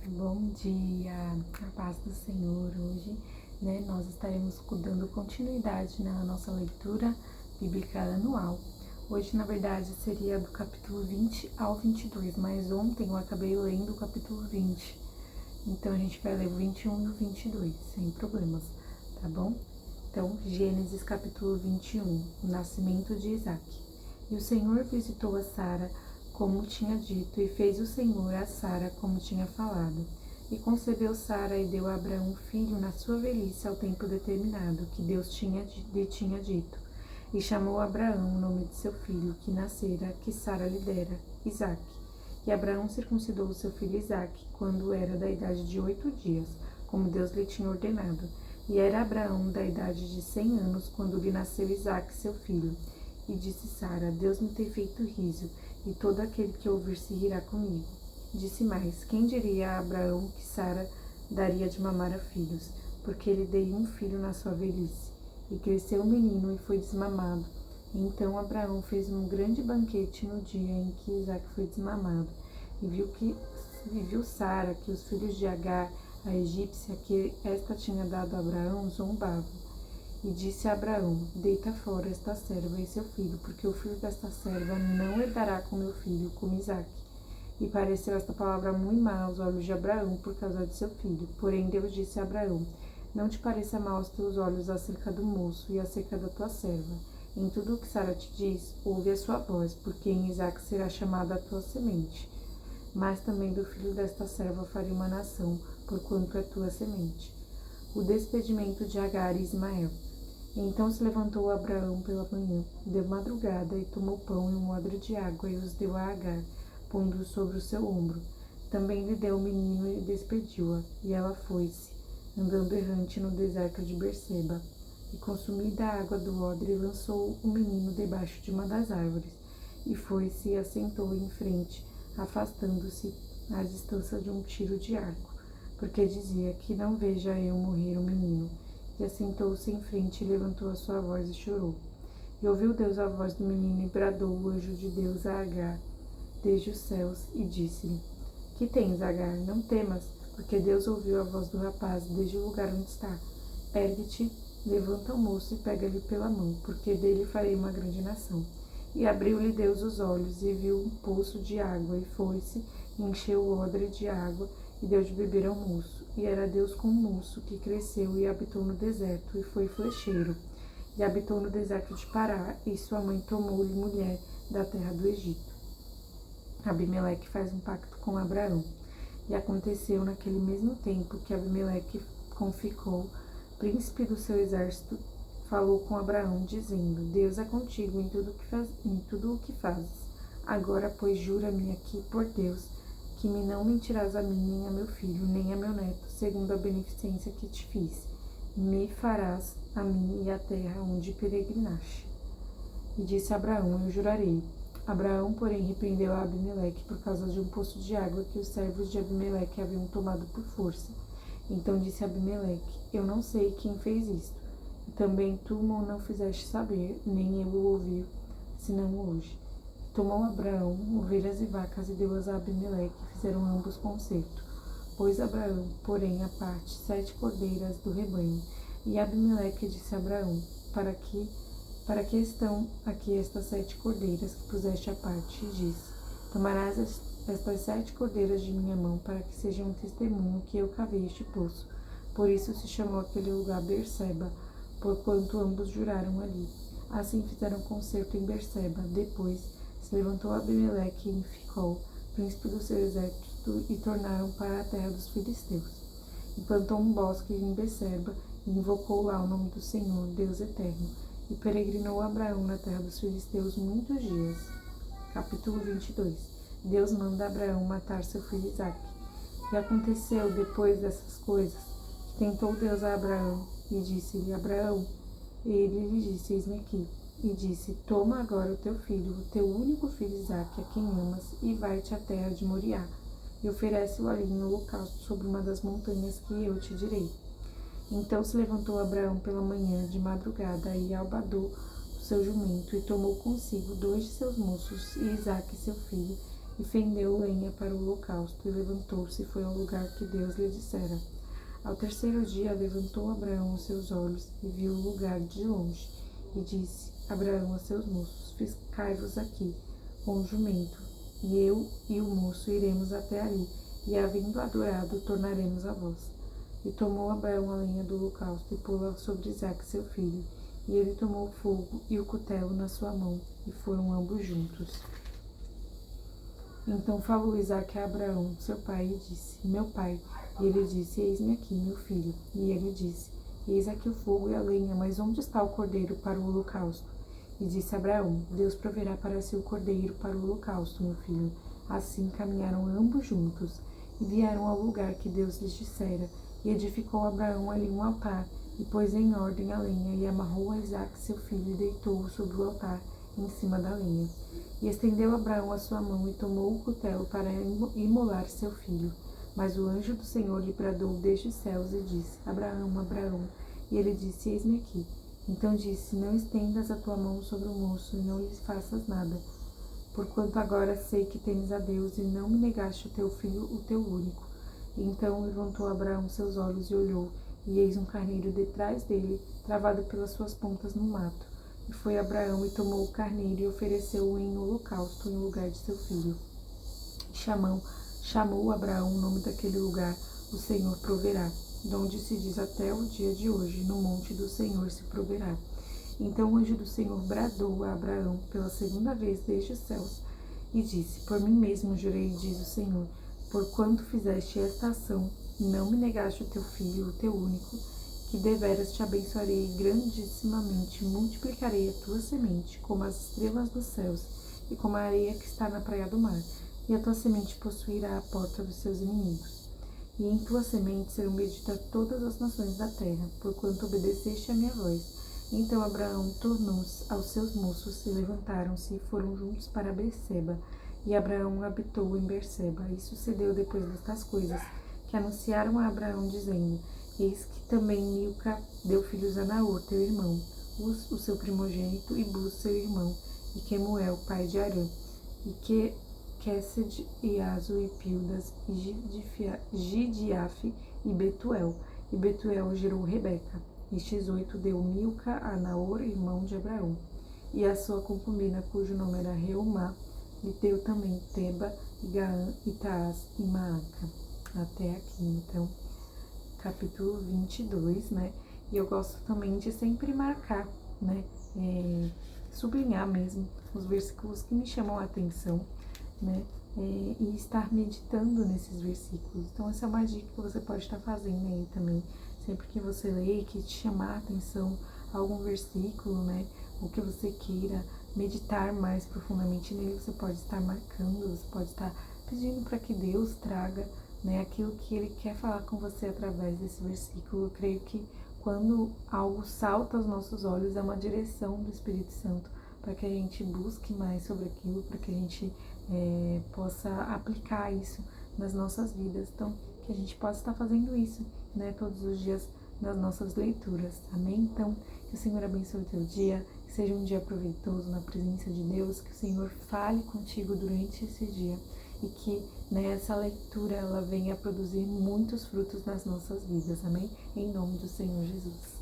Bom dia, a paz do Senhor. Hoje, nós estaremos dando continuidade na nossa leitura bíblica anual. Hoje, na verdade, seria do capítulo 20 ao 22, mas ontem eu acabei lendo o capítulo 20. Então, a gente vai ler o 21 e o 22, sem problemas, tá bom? Então, Gênesis capítulo 21, o nascimento de Isaac. E o Senhor visitou a Sara como tinha dito, e fez o Senhor a Sara como tinha falado. E concebeu Sara e deu a Abraão um filho na sua velhice ao tempo determinado, que Deus lhe tinha dito. E chamou Abraão o nome de seu filho, que nascera, que Sara lhe dera, Isaque. E Abraão circuncidou o seu filho Isaque, quando era da idade de 8 dias, como Deus lhe tinha ordenado. E era Abraão da idade de 100 anos, quando lhe nasceu Isaque, seu filho. E disse Sara, Deus me tem feito riso, e todo aquele que ouvir se rirá comigo. Disse mais, quem diria a Abraão que Sara daria de mamar a filhos, porque ele deu um filho na sua velhice. E cresceu o menino e foi desmamado. E então Abraão fez um grande banquete no dia em que Isaque foi desmamado. E viu Sara que os filhos de Agar, a egípcia, que esta tinha dado a Abraão, zombavam. E disse a Abraão, deita fora esta serva e seu filho, porque o filho desta serva não herdará com meu filho, com Isaque. E pareceu esta palavra muito má aos olhos de Abraão por causa de seu filho. Porém Deus disse a Abraão, não te pareça mal aos teus olhos acerca do moço e acerca da tua serva. Em tudo o que Sara te diz, ouve a sua voz, porque em Isaque será chamada a tua semente. Mas também do filho desta serva farei uma nação, porquanto é tua semente. O despedimento de Agar e Ismael. Então se levantou Abraão pela manhã, deu madrugada, e tomou pão e um odre de água, e os deu a Agar, pondo-o sobre o seu ombro. Também lhe deu o menino e despediu-a, e ela foi-se, andando errante no deserto de Berseba. E consumida a água do odre, lançou o menino debaixo de uma das árvores, e foi-se e assentou em frente, afastando-se à distância de um tiro de arco, porque dizia que não veja eu morrer o menino. E assentou-se em frente e levantou a sua voz e chorou. E ouviu Deus a voz do menino e bradou o anjo de Deus a Agar desde os céus e disse-lhe, que tens, Agar? Não temas, porque Deus ouviu a voz do rapaz desde o lugar onde está. Ergue-te, levanta o moço e pega-lhe pela mão, porque dele farei uma grande nação. E abriu-lhe Deus os olhos e viu um poço de água, e foi-se, e encheu o odre de água, e deu de beber ao moço. E era Deus com o moço, que cresceu e habitou no deserto, e foi flecheiro. E habitou no deserto de Pará, e sua mãe tomou-lhe mulher da terra do Egito. Abimeleque faz um pacto com Abraão. E aconteceu naquele mesmo tempo que Abimeleque, com Ficol, príncipe do seu exército, falou com Abraão, dizendo, Deus é contigo em tudo o que fazes. Agora, pois, jura-me aqui por Deus, que me não mentirás a mim, nem a meu filho, nem a meu neto, segundo a beneficência que te fiz. Me farás a mim e a terra onde peregrinaste. E disse Abraão, eu jurarei. Abraão, porém, repreendeu a Abimeleque por causa de um poço de água que os servos de Abimeleque haviam tomado por força. Então disse Abimeleque, eu não sei quem fez isto. E também tu não fizeste saber, nem eu o ouvi, senão hoje. Tomou Abraão ovelhas e vacas e deu-as a Abimeleque, e fizeram ambos concerto. Pôs Abraão, porém, à parte 7 cordeiras do rebanho. E Abimeleque disse a Abraão, para que estão aqui estas 7 cordeiras que puseste à parte? E disse, tomarás estas 7 cordeiras de minha mão, para que sejam um testemunho que eu cavei este poço. Por isso se chamou aquele lugar Berseba, porquanto ambos juraram ali. Assim fizeram concerto em Berseba. Depois se levantou Abimeleque em Ficol, príncipe do seu exército, e tornaram para a terra dos filisteus. E plantou um bosque em Berseba, e invocou lá o nome do Senhor, Deus eterno. E peregrinou Abraão na terra dos filisteus muitos dias. Capítulo 22. Deus manda Abraão matar seu filho Isaque. E aconteceu, depois dessas coisas, que tentou Deus a Abraão, e disse-lhe, Abraão, e ele lhe disse, eis-me aqui. E disse, toma agora o teu filho, o teu único filho Isaque, a quem amas, e vai-te à terra de Moriá, e oferece-o ali em holocausto sobre uma das montanhas que eu te direi. Então se levantou Abraão pela manhã de madrugada, e albadou o seu jumento, e tomou consigo 2 de seus moços, e Isaque seu filho, e fendeu lenha para o holocausto, e levantou-se e foi ao lugar que Deus lhe dissera. Ao terceiro dia levantou Abraão os seus olhos e viu o lugar de longe, e disse Abraão a seus moços: Ficai-vos aqui com o jumento, e eu e o moço iremos até ali, e havendo adorado, tornaremos a vós. E tomou Abraão a lenha do holocausto e pô-la sobre Isaque seu filho, e ele tomou o fogo e o cutelo na sua mão, e foram ambos juntos. Então falou Isaque a Abraão, seu pai, e disse: Meu pai. E ele disse: Eis-me aqui, meu filho. E ele disse: Eis aqui o fogo e a lenha, mas onde está o cordeiro para o holocausto? E disse Abraão: Deus proverá para si o cordeiro para o holocausto, meu filho. Assim caminharam ambos juntos, e vieram ao lugar que Deus lhes dissera, e edificou Abraão ali um altar, e pôs em ordem a lenha, e amarrou a Isaque seu filho, e deitou-o sobre o altar, em cima da lenha. E estendeu Abraão a sua mão, e tomou o cutelo para imolar seu filho. Mas o anjo do Senhor lhe bradou desde os céus, e disse: Abraão, Abraão. E ele disse: Eis-me aqui. Então disse: Não estendas a tua mão sobre o moço, e não lhe faças nada, porquanto agora sei que temes a Deus, e não me negaste o teu filho, o teu único. E então levantou Abraão seus olhos e olhou, e eis um carneiro detrás dele, travado pelas suas pontas no mato. E foi Abraão e tomou o carneiro e ofereceu-o em holocausto em lugar de seu filho. Chamou Abraão o nome daquele lugar: O Senhor proverá, donde se diz até o dia de hoje: No monte do Senhor se proverá. Então o anjo do Senhor bradou a Abraão pela segunda vez desde os céus, e disse: Por mim mesmo jurei, diz o Senhor, porquanto fizeste esta ação, e não me negaste o teu filho, o teu único, que deveras te abençoarei grandissimamente, multiplicarei a tua semente, como as estrelas dos céus, e como a areia que está na praia do mar, e a tua semente possuirá a porta dos seus inimigos. E em tua semente serão benditas todas as nações da terra, porquanto obedeceste a minha voz. Então Abraão tornou aos seus moços, e levantaram-se e foram juntos para Berseba, e Abraão habitou em Berseba. E sucedeu depois destas coisas, que anunciaram a Abraão, dizendo: Eis que também Milca deu filhos a Naor, teu irmão, Uz, o seu primogênito, e Buz, seu irmão, e Quemuel, pai de Arã, e Quesed, e Azo, e Pildas, e Gidiafe, e Betuel. E Betuel gerou Rebeca. Estes 8 deu Milca a Naor, irmão de Abraão. E a sua concubina, cujo nome era Reumá, lhe deu também Teba, e Gaã, e Taás, e Maaca. Até aqui, então, capítulo 22, né? E eu gosto também de sempre marcar, né? Sublinhar mesmo os versículos que me chamam a atenção, né? E estar meditando nesses versículos. Então, essa é uma dica que você pode estar fazendo aí também. Sempre que você lê, que te chamar a atenção algum versículo, né? Ou que você queira meditar mais profundamente nele, você pode estar marcando, você pode estar pedindo para que Deus traga, né, aquilo que Ele quer falar com você através desse versículo. Eu creio que quando algo salta aos nossos olhos, é uma direção do Espírito Santo para que a gente busque mais sobre aquilo, para que a gente possa aplicar isso nas nossas vidas. Então, que a gente possa estar fazendo isso, né, todos os dias nas nossas leituras. Amém? Então, que o Senhor abençoe o teu dia, que seja um dia proveitoso na presença de Deus, que o Senhor fale contigo durante esse dia e que, né, essa leitura ela venha produzir muitos frutos nas nossas vidas. Amém? Em nome do Senhor Jesus.